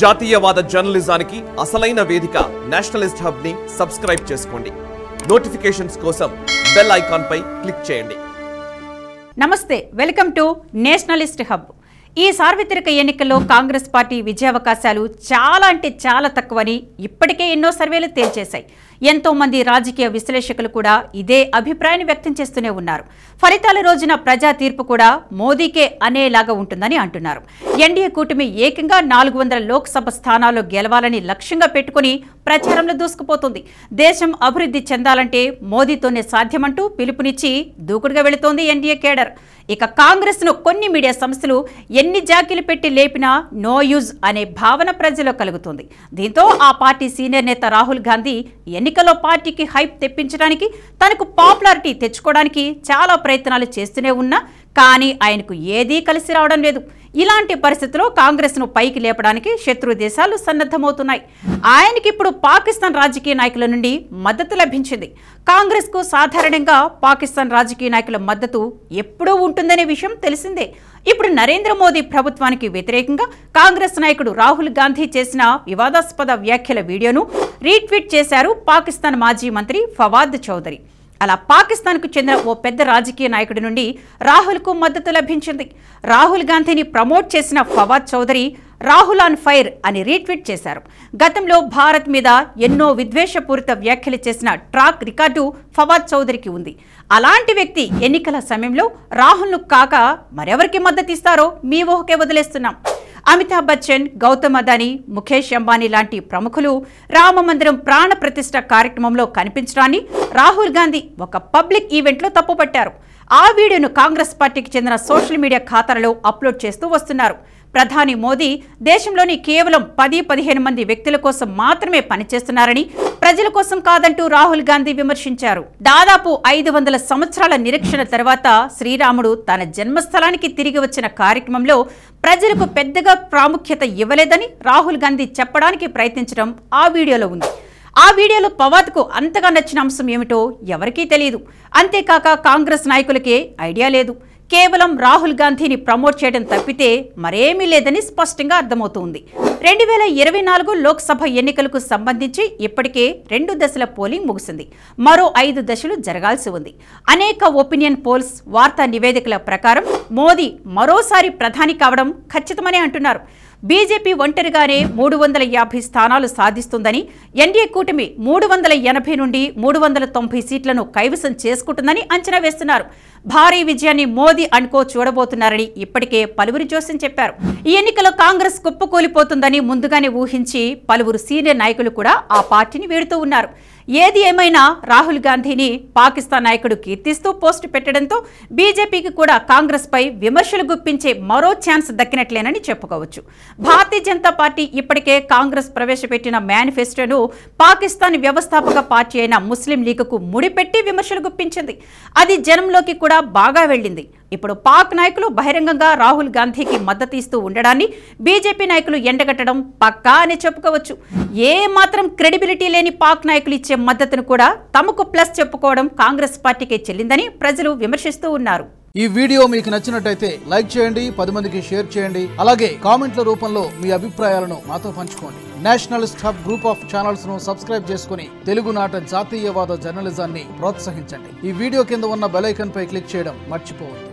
జాతీయవాద జర్నలిజానికి అసలైన వేదిక నేషనలిస్ట్ హబ్ ని సబ్స్క్రైబ్ చేసుకోండి. నోటిఫికేషన్స్ కోసం బెల్ ఐకాన్ పై క్లిక్ చేయండి. నమస్తే, వెల్కమ్ టు నేషనలిస్ట్ హబ్. ఈ సార్వత్రిక ఎన్నికల్లో కాంగ్రెస్ పార్టీ విజయావకాశాలు చాలా అంటే చాలా తక్కువని ఇప్పటికే ఎన్నో సర్వేలు తేల్చేశాయి. ఎంతో మంది రాజకీయ విశ్లేషకులు కూడా ఇదే అభిప్రాయాన్ని వ్యక్తం చేస్తూనే ఉన్నారు. ఫలితాల రోజున ప్రజా తీర్పు కూడా మోదీకే అనేలాగా ఉంటుందని అంటున్నారు. ఎన్డీఏ కూటమి ఏకంగా 400 లోక్సభ స్థానాల్లో గెలవాలని లక్ష్యంగా పెట్టుకుని ప్రచారంలో దూసుకుపోతుంది. దేశం అభివృద్ధి చెందాలంటే మోదీతోనే సాధ్యమంటూ పిలుపునిచ్చి దూకుడుగా వెళుతోంది ఎన్డీఏ కేడర్. ఇక కాంగ్రెస్ ను కొన్ని మీడియా సంస్థలు ఎన్ని జాకీలు పెట్టి లేపినా నో యూజ్ అనే భావన ప్రజల్లో కలుగుతుంది. దీంతో ఆ పార్టీ సీనియర్ నేత రాహుల్ గాంధీ ఎన్నికల్లో పార్టీకి హైప్ తెప్పించడానికి, తనకు పాపులారిటీ తెచ్చుకోవడానికి చాలా ప్రయత్నాలు చేస్తూనే ఉన్నా కానీ ఆయనకు ఏదీ కలిసి రావడం లేదు. ఇలాంటి పరిస్థితుల్లో కాంగ్రెస్ ను పైకి లేపడానికి శత్రు దేశాలు సన్నద్ధమవుతున్నాయి. ఆయనకి ఇప్పుడు పాకిస్తాన్ రాజకీయ నాయకుల నుండి మద్దతు లభించింది. కాంగ్రెస్ కు సాధారణంగా పాకిస్తాన్ రాజకీయ నాయకుల మద్దతు ఎప్పుడూ ఉంటుందనే విషయం తెలిసిందే. ఇప్పుడు నరేంద్ర మోదీ ప్రభుత్వానికి వ్యతిరేకంగా కాంగ్రెస్ నాయకుడు రాహుల్ గాంధీ చేసిన వివాదాస్పద వ్యాఖ్యల వీడియోను రీట్వీట్ చేశారు పాకిస్తాన్ మాజీ మంత్రి ఫవాద్ చౌదరి. అలా పాకిస్తాన్కు చెందిన ఓ పెద్ద రాజకీయ నాయకుడి నుండి రాహుల్కు మద్దతు లభించింది. రాహుల్ గాంధీని ప్రమోట్ చేసిన ఫవాద్ చౌదరి రాహుల్ ఆన్ ఫైర్ అని రీట్వీట్ చేశారు. గతంలో భారత్ మీద ఎన్నో విద్వేషపూరిత వ్యాఖ్యలు చేసిన ట్రాక్ రికార్డు ఫవాద్ చౌదరికి ఉంది. అలాంటి వ్యక్తి ఎన్నికల సమయంలో రాహుల్ను కాక మరెవరికి మద్దతు ఇస్తారో మీ ఊహకే వదిలేస్తున్నాం. అమితాబ్ బచ్చన్, గౌతమ్ అదానీ, ముఖేష్ అంబానీ లాంటి ప్రముఖులు రామ మందిరం ప్రాణ ప్రతిష్ఠ కార్యక్రమంలో కనిపించడాన్ని రాహుల్ గాంధీ ఒక పబ్లిక్ ఈవెంట్లో తప్పుపట్టారు. ఆ వీడియోను కాంగ్రెస్ పార్టీకి చెందిన సోషల్ మీడియా ఖాతాలలో అప్లోడ్ చేస్తూ వస్తున్నారు. ప్రధాని మోదీ దేశంలోని కేవలం 10-15 మంది వ్యక్తుల కోసం మాత్రమే పనిచేస్తున్నారని, ప్రజల కోసం కాదంటూ రాహుల్ గాంధీ విమర్శించారు. దాదాపు 500 సంవత్సరాల నిరీక్షణ తర్వాత శ్రీరాముడు తన జన్మస్థలానికి తిరిగి వచ్చిన కార్యక్రమంలో ప్రజలకు పెద్దగా ప్రాముఖ్యత ఇవ్వలేదని రాహుల్ గాంధీ చెప్పడానికి ప్రయత్నించడం ఆ వీడియోలో ఉంది. ఆ వీడియోలో పవాద్కు అంతగా నచ్చిన అంశం ఏమిటో ఎవరికీ తెలియదు. అంతేకాక కాంగ్రెస్ నాయకులకే ఐడియా లేదు. కేవలం రాహుల్ గాంధీని ప్రమోట్ చేయడం తప్పితే మరేమీ లేదని స్పష్టంగా అర్థమవుతుంది. 2024 లోక్సభ ఎన్నికలకు సంబంధించి ఇప్పటికే 2 దశల పోలింగ్ ముగిసింది. మరో 5 దశలు జరగాల్సి ఉంది. అనేక ఒపీనియన్ పోల్స్, వార్తా నివేదికల ప్రకారం మోదీ మరోసారి ప్రధాని కావడం ఖచ్చితమని అంటున్నారు. బీజేపీ ఒంటరిగానే 350 స్థానాలు సాధిస్తుందని, ఎన్డీఏ కూటమి 380 నుండి 390 సీట్లను కైవసం చేసుకుంటుందని అంచనా వేస్తున్నారు. భారీ విజయాన్ని మోదీ అనుకో చూడబోతున్నారని ఇప్పటికే పలువురు జోస్యం చెప్పారు. ఈ ఎన్నికలో కాంగ్రెస్ కుప్పకూలిపోతుందని ముందుగానే ఊహించి పలువురు సీనియర్ నాయకులు కూడా ఆ పార్టీని వీడుతూ ఉన్నారు. ఏది ఏమైనా రాహుల్ గాంధీని పాకిస్తాన్ నాయకుడు కీర్తిస్తూ పోస్టు పెట్టడంతో బీజేపీకి కూడా కాంగ్రెస్ పై విమర్శలు గుప్పించే మరో ఛాన్స్ దక్కినట్లేనని చెప్పుకోవచ్చు. భారతీయ జనతా పార్టీ ఇప్పటికే కాంగ్రెస్ ప్రవేశపెట్టిన మేనిఫెస్టోను పాకిస్తాన్ వ్యవస్థాపక పార్టీ అయిన ముస్లిం లీగ్కు ముడిపెట్టి విమర్శలు గుప్పించింది. అది జనంలోకి కూడా బాగా వెళ్ళింది. ఇప్పుడు పాక్ నాయకులు బహిరంగంగా రాహుల్ గాంధీకి మద్దతు ఇస్తూ ఉండడాన్ని బీజేపీ నాయకులు ఎండగట్టడం పక్కా అని చెప్పుకోవచ్చు. ఏ మాత్రం క్రెడిబిలిటీ లేని పాక్ నాయకులు ఇచ్చే మద్దతును కూడా తమకు ప్లస్ చెప్పుకోవడం కాంగ్రెస్ పార్టీకే చెల్లిందని ప్రజలు విమర్శిస్తూ ఉన్నారు. ఈ వీడియో మీకు నచ్చినట్టయితే లైక్ చేయండి, 10 మందికి షేర్ చేయండి. అలాగే కామెంట్ల రూపంలో మీ అభిప్రాయాలను మాతో పంచుకోండి. Nationalist hub group of channels ను సబ్స్క్రైబ్ చేసుకుని తెలుగునాట జాతీయవాద జర్నలిజాన్ని ప్రోత్సహించండి. ఈ వీడియో కింద ఉన్న బెల్ ఐకాన్ పై క్లిక్ చేయడం మర్చిపోవద్దు.